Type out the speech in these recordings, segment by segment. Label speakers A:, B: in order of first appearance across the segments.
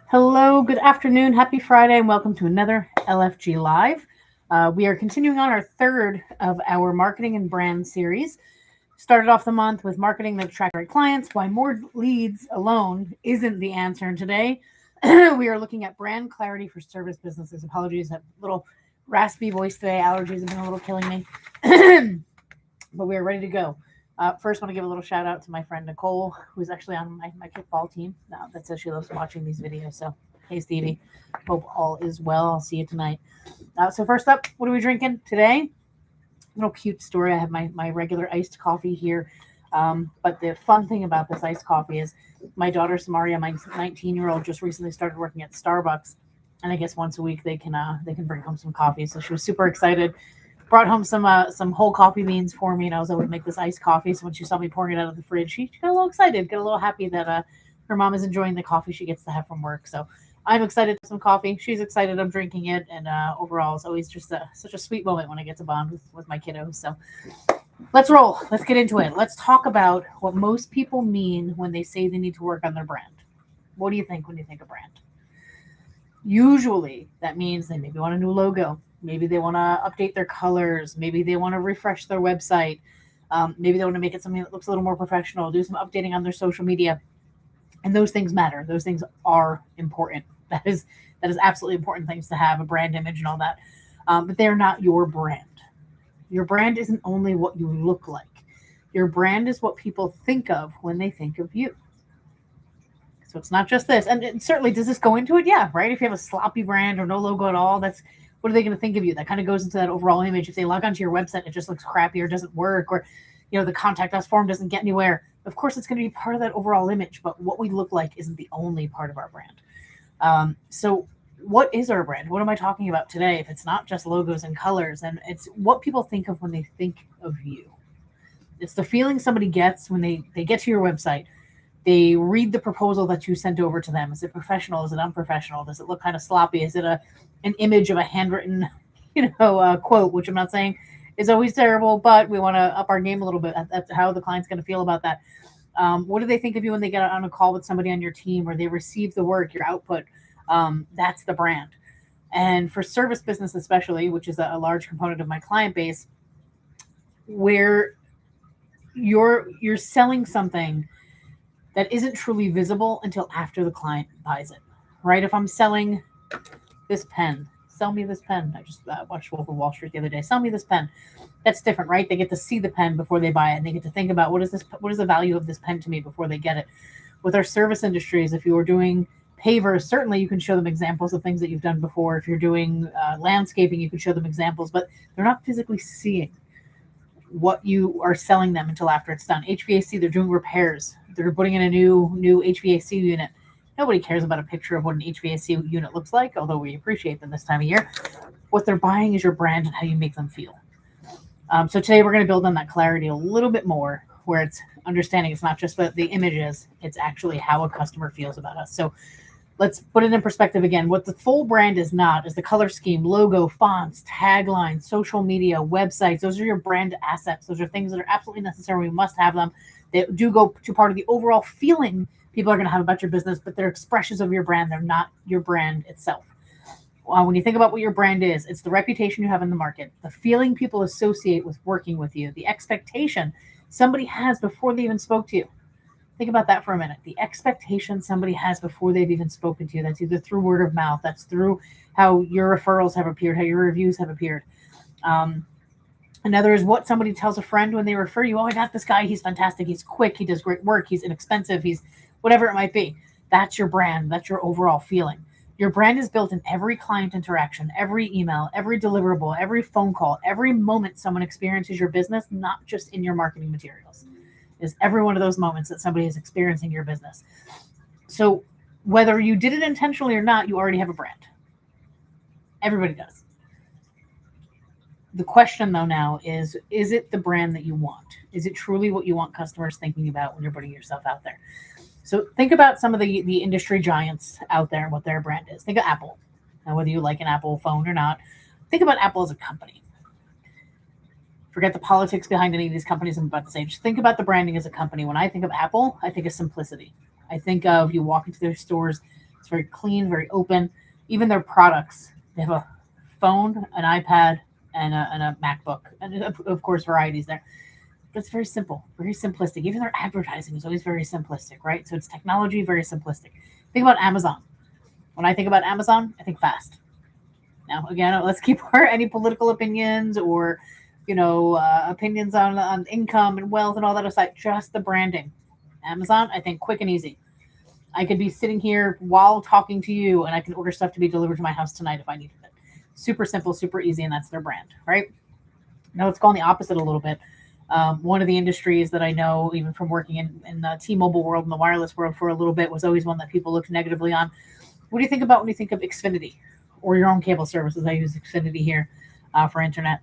A: Hello, good afternoon, happy Friday, and welcome to another LFG Live. We are continuing on our third of our marketing and brand series. Started off the month with marketing that attracts right clients, why more leads alone isn't the answer. And today we are looking at brand clarity for service businesses. Apologies, that little raspy voice today. Allergies have been a little killing me, but we are ready to go. First, I want to give a little shout out to my friend Nicole, who's actually on my kickball team. That says she loves watching these videos. So, hey, Stevie, hope all is well. I'll see you tonight. So, first up, what are we drinking today? Little cute story. I have my regular iced coffee here. But the fun thing about this iced coffee is my daughter Samaria, my 19-year-old, just recently started working at Starbucks, and I guess once a week they can bring home some coffee. So she was super excited. Brought home some whole coffee beans for me, and I was able to make this iced coffee. So when she saw me pouring it out of the fridge, she got a little excited, got a little happy that her mom is enjoying the coffee she gets to have from work. So I'm excited for some coffee. She's excited I'm drinking it, and overall, it's always just such a sweet moment when I get to bond with my kiddos. So let's roll. Let's get into it. Let's talk about what most people mean when they say they need to work on their brand. What do you think when you think of brand? Usually, that means they maybe want a new logo. Maybe they want to update their colors. Maybe they want to refresh their website. Maybe they want to make it something that looks a little more professional, do some updating on their social media. And those things matter. Those things are important. That is absolutely important things to have, a brand image and all that. But they're not your brand. Your brand isn't only what you look like. Your brand is what people think of when they think of you. So it's not just this. And certainly, does this go into it? Yeah, right. If you have a sloppy brand or no logo at all, that's what are they going to think of you? That kind of goes into that overall image. If they log onto your website, it just looks crappy or doesn't work, or the contact us form doesn't get anywhere. Of course, it's going to be part of that overall image, but what we look like isn't the only part of our brand. So what is our brand? What am I talking about today? If it's not just logos and colors, and it's what people think of when they think of you. It's the feeling somebody gets when they get to your website. They read the proposal that you sent over to them. Is it professional? Is it unprofessional? Does it look kind of sloppy? Is it an image of a handwritten, quote, which I'm not saying is always terrible, but we want to up our game a little bit. That's how the client's going to feel about that. What do they think of you when they get on a call with somebody on your team, or they receive the work, your output? That's the brand. And for service business especially, which is a large component of my client base, where you're selling something that isn't truly visible until after the client buys it, right? If I'm selling this pen, sell me this pen. I just watched Wolf of Wall Street the other day. Sell me this pen. That's different, right? They get to see the pen before they buy it, and they get to think about what is the value of this pen to me before they get it. With our service industries, if you are doing pavers, certainly you can show them examples of things that you've done before. If you're doing landscaping, you can show them examples, but they're not physically seeing what you are selling them until after it's done. HVAC, they're doing repairs. They're putting in a new HVAC unit. Nobody cares about a picture of what an HVAC unit looks like, although we appreciate them this time of year. What they're buying is your brand and how you make them feel. So today we're going to build on that clarity a little bit more, where it's understanding it's not just what the images, it's actually how a customer feels about us. So let's put it in perspective again. What the full brand is not is the color scheme, logo, fonts, taglines, social media, websites. Those are your brand assets. Those are things that are absolutely necessary. We must have them. They do go to part of the overall feeling people are going to have about your business, but they're expressions of your brand. They're not your brand itself. When you think about what your brand is, it's the reputation you have in the market, the feeling people associate with working with you, the expectation somebody has before they even spoke to you. Think about that for a minute. The expectation somebody has before they've even spoken to you. That's either through word of mouth, that's through how your referrals have appeared, how your reviews have appeared. Another is what somebody tells a friend when they refer you. Oh, I got this guy. He's fantastic. He's quick. He does great work. He's inexpensive. He's whatever it might be. That's your brand. That's your overall feeling. Your brand is built in every client interaction, every email, every deliverable, every phone call, every moment someone experiences your business, not just in your marketing materials. Is every one of those moments that somebody is experiencing your business. So whether you did it intentionally or not, you already have a brand. Everybody does. The question though now is it the brand that you want? Is it truly what you want customers thinking about when you're putting yourself out there? So think about some of the industry giants out there and what their brand is. Think of Apple. Now, whether you like an Apple phone or not, think about Apple as a company. Forget the politics behind any of these companies I'm about to say. Just think about the branding as a company. When I think of Apple, I think of simplicity. I think of you walk into their stores, It's very clean, very open. Even their products, they have a phone, an iPad, and a MacBook, and of course varieties there. But it's very simple, very simplistic. Even their advertising is always very simplistic, right? So it's technology, very simplistic. Think about Amazon. When I think about Amazon, I think fast. Now, again, let's keep our any political opinions or, opinions on income and wealth and all that aside. Just the branding. Amazon, I think quick and easy. I could be sitting here while talking to you, and I can order stuff to be delivered to my house tonight if I needed it. Super simple, super easy, and that's their brand, right? Now let's go on the opposite a little bit. One of the industries that I know, even from working in the T-Mobile world and the wireless world for a little bit, was always one that people looked negatively on. What do you think about when you think of Xfinity or your own cable services? I use Xfinity here for internet.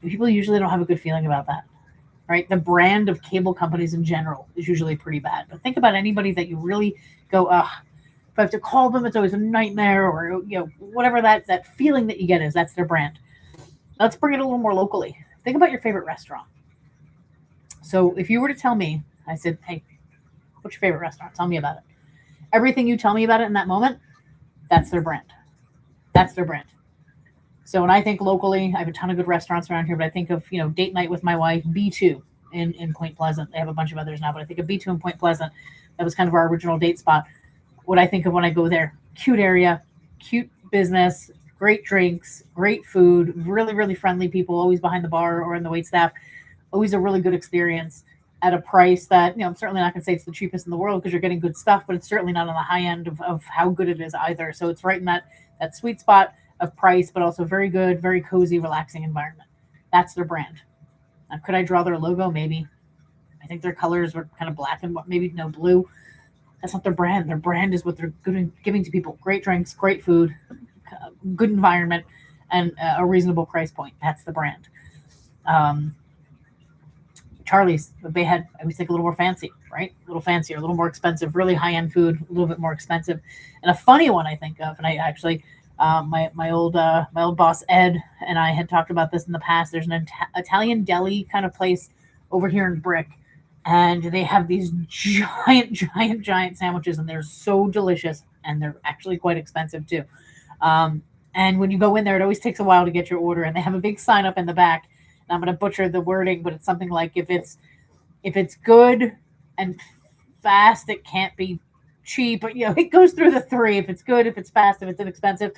A: People usually don't have a good feeling about that, right? The brand of cable companies in general is usually pretty bad. But think about anybody that you really go, ugh, if I have to call them, it's always a nightmare, or whatever that feeling that you get is. That's their brand. Let's bring it a little more locally. Think about your favorite restaurant. So if you were to tell me, I said, hey, what's your favorite restaurant? Tell me about it. Everything you tell me about it in that moment, that's their brand. That's their brand. So when I think locally, I have a ton of good restaurants around here, but I think of, date night with my wife, B2 in Point Pleasant. They have a bunch of others now, but I think of B2 in Point Pleasant. That was kind of our original date spot. What I think of when I go there, cute area, cute business, great drinks, great food, really, really friendly people, always behind the bar or in the wait staff. Always a really good experience at a price that, I'm certainly not going to say it's the cheapest in the world because you're getting good stuff, but it's certainly not on the high end of how good it is either. So it's right in that sweet spot of price, but also very good, very cozy, relaxing environment. That's their brand. Now, could I draw their logo? Maybe. I think their colors were kind of black and maybe no blue. That's not their brand. Their brand is what they're giving to people. Great drinks, great food, good environment, and a reasonable price point. That's the brand. Charlie's, they had, I always think a little more fancy, right? A little fancier, a little more expensive, really high-end food, a little bit more expensive. And a funny one I think of, and I actually, my old boss Ed and I had talked about this in the past. There's an Italian deli kind of place over here in Brick, and they have these giant sandwiches, and they're so delicious, and they're actually quite expensive too. And when you go in there, it always takes a while to get your order, and they have a big sign up in the back. And I'm going to butcher the wording, but it's something like if it's good and fast, it can't be cheap. But it goes through the three. If it's good, if it's fast, if it's inexpensive,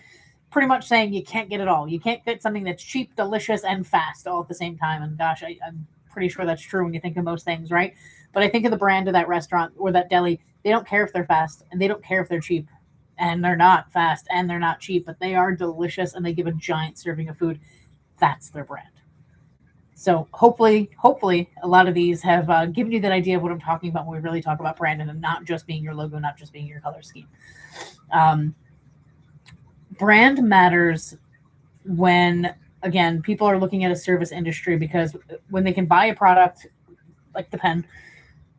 A: pretty much saying you can't get it all. You can't get something that's cheap, delicious, and fast all at the same time. And gosh, I'm pretty sure that's true when you think of most things, right? But I think of the brand of that restaurant or that deli. They don't care if they're fast, and they don't care if they're cheap, and they're not fast, and they're not cheap, but they are delicious, and they give a giant serving of food. That's their brand. So hopefully, a lot of these have given you that idea of what I'm talking about when we really talk about branding and not just being your logo, not just being your color scheme. Brand matters when, again, people are looking at a service industry, because when they can buy a product like the pen,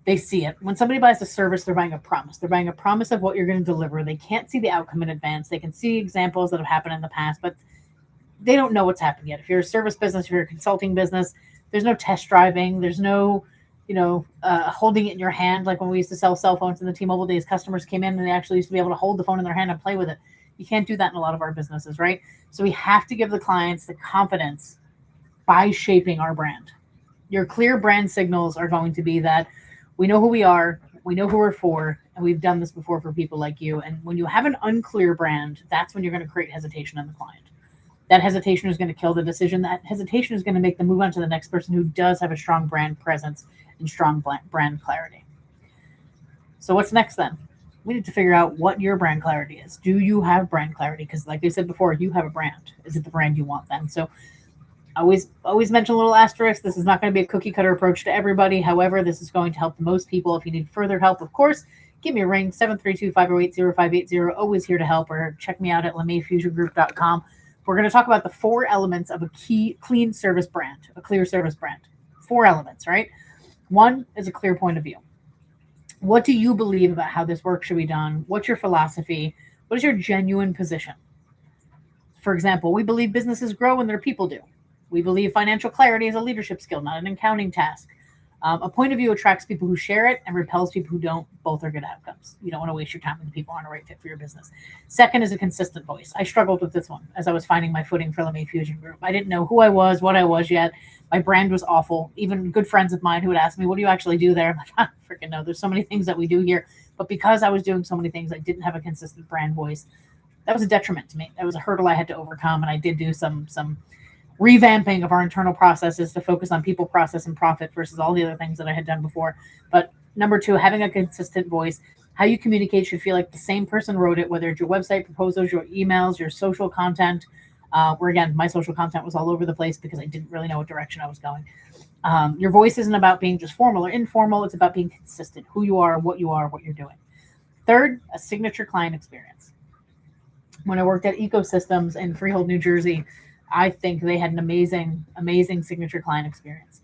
A: they see it. When somebody buys a service, they're buying a promise. They're buying a promise of what you're going to deliver. They can't see the outcome in advance. They can see examples that have happened in the past, but they don't know what's happened yet. If you're a service business, if you're a consulting business, there's no test driving. There's no, holding it in your hand. Like when we used to sell cell phones in the T-Mobile days, customers came in and they actually used to be able to hold the phone in their hand and play with it. You can't do that in a lot of our businesses, right? So we have to give the clients the confidence by shaping our brand. Your clear brand signals are going to be that we know who we are, we know who we're for, and we've done this before for people like you. And when you have an unclear brand, that's when you're going to create hesitation in the client. That hesitation is going to kill the decision. That hesitation is going to make them move on to the next person who does have a strong brand presence and strong brand clarity. So what's next then? We need to figure out what your brand clarity is. Do you have brand clarity? Because like I said before, you have a brand. Is it the brand you want then? So always mention a little asterisk. This is not going to be a cookie cutter approach to everybody. However, this is going to help the most people. If you need further help, of course, give me a ring, 732-508-0580. Always here to help, or check me out at LeMayFusionGroup.com. We're going to talk about the 4 elements of a clean service brand, a clear service brand. 4 elements, right? 1 is a clear point of view. What do you believe about how this work should be done? What's your philosophy? What is your genuine position? For example, we believe businesses grow when their people do. We believe financial clarity is a leadership skill, not an accounting task. A point of view attracts people who share it and repels people who don't. Both are good outcomes. You don't want to waste your time with the people who aren't a right fit for your business. Second is a consistent voice. I struggled with this one as I was finding my footing for LMA Fusion Group. I didn't know who I was, what I was yet. My brand was awful. Even good friends of mine who would ask me, what do you actually do there? I'm like, I don't freaking know. There's so many things that we do here. But because I was doing so many things, I didn't have a consistent brand voice. That was a detriment to me. That was a hurdle I had to overcome. And I did do some revamping of our internal processes to focus on people, process, and profit versus all the other things that I had done before. But number two, having a consistent voice. How you communicate should feel like the same person wrote it, whether it's your website proposals, your emails, your social content. Where again, my social content was all over the place because I didn't really know what direction I was going. Your voice isn't about being just formal or informal. It's about being consistent, who you are, what you're doing. Third, a signature client experience. When I worked at Ecosystems in Freehold, New Jersey, I think they had an amazing, amazing signature client experience.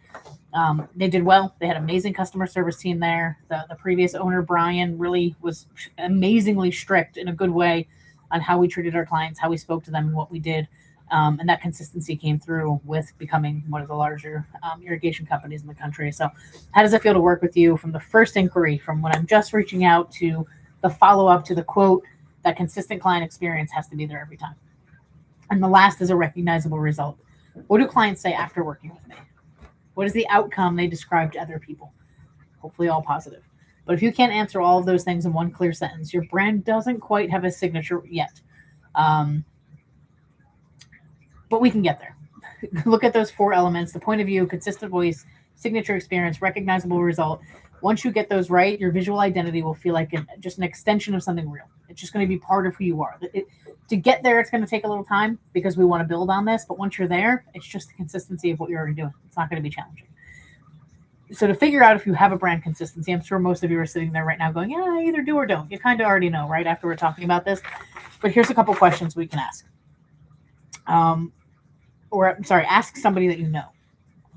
A: They did well. They had an amazing customer service team there. The previous owner, Brian, really was amazingly strict in a good way on how we treated our clients, how we spoke to them, and what we did. And that consistency came through with becoming one of the larger irrigation companies in the country. So how does it feel to work with you from the first inquiry, from when I'm just reaching out to the follow-up to the quote? That consistent client experience has to be there every time. And the last is a recognizable result. What do clients say after working with me? What is the outcome they describe to other people? Hopefully all positive. But if you can't answer all of those things in one clear sentence, your brand doesn't quite have a signature yet. But we can get there. Look at those 4 elements: the point of view, consistent voice, signature experience, recognizable result. Once you get those right, your visual identity will feel like just an extension of something real. It's just going to be part of who you are. To get there, it's going to take a little time because we want to build on this. But once you're there, it's just the consistency of what you're already doing. It's not going to be challenging. So to figure out if you have a brand consistency, I'm sure most of you are sitting there right now going, yeah, I either do or don't. You kind of already know, right, after we're talking about this. But here's a couple questions we can ask. Ask somebody that you know.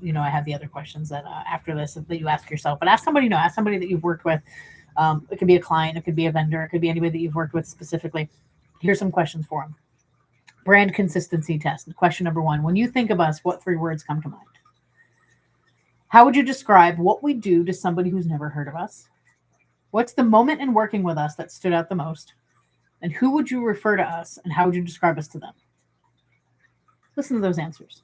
A: You know, I have the other questions that after this that you ask yourself. But ask somebody you know. Ask somebody that you've worked with. It could be a client. It could be a vendor. It could be anybody that you've worked with specifically. Here's some questions for them. Brand consistency test. Question number 1. When you think of us, what 3 words come to mind? How would you describe what we do to somebody who's never heard of us? What's the moment in working with us that stood out the most? And who would you refer to us, and how would you describe us to them? Listen to those answers.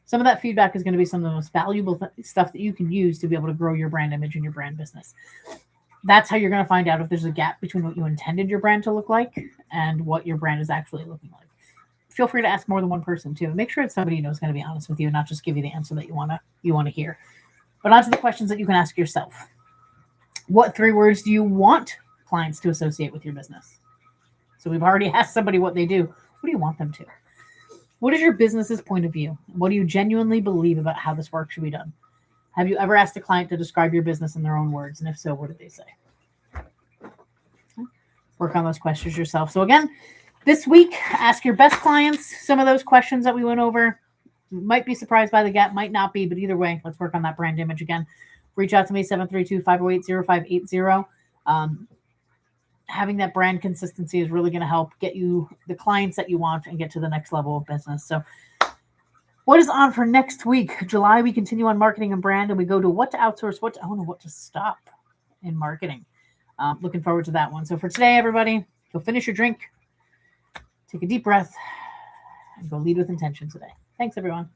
A: Some of that feedback is going to be some of the most valuable stuff that you can use to be able to grow your brand image and your brand business. That's how you're going to find out if there's a gap between what you intended your brand to look like and what your brand is actually looking like. Feel free to ask more than one person too. Make sure it's somebody you know is going to be honest with you and not just give you the answer that you want to hear. But on to the questions that you can ask yourself. What 3 words do you want clients to associate with your business? So we've already asked somebody what they do. What do you want them to? What is your business's point of view? What do you genuinely believe about how this work should be done? Have you ever asked a client to describe your business in their own words? And if so, what did they say? Work on those questions yourself. So again, this week, ask your best clients some of those questions that we went over. Might be surprised by the gap, might not be, but either way, let's work on that brand image again. Reach out to me, 732-508-0580. Having that brand consistency is really going to help get you the clients that you want and get to the next level of business. So what is on for next week? July, we continue on marketing and brand, and we go to what to outsource, what to stop in marketing. Looking forward to that one. So for today, everybody, go finish your drink, take a deep breath, and go lead with intention today. Thanks, everyone.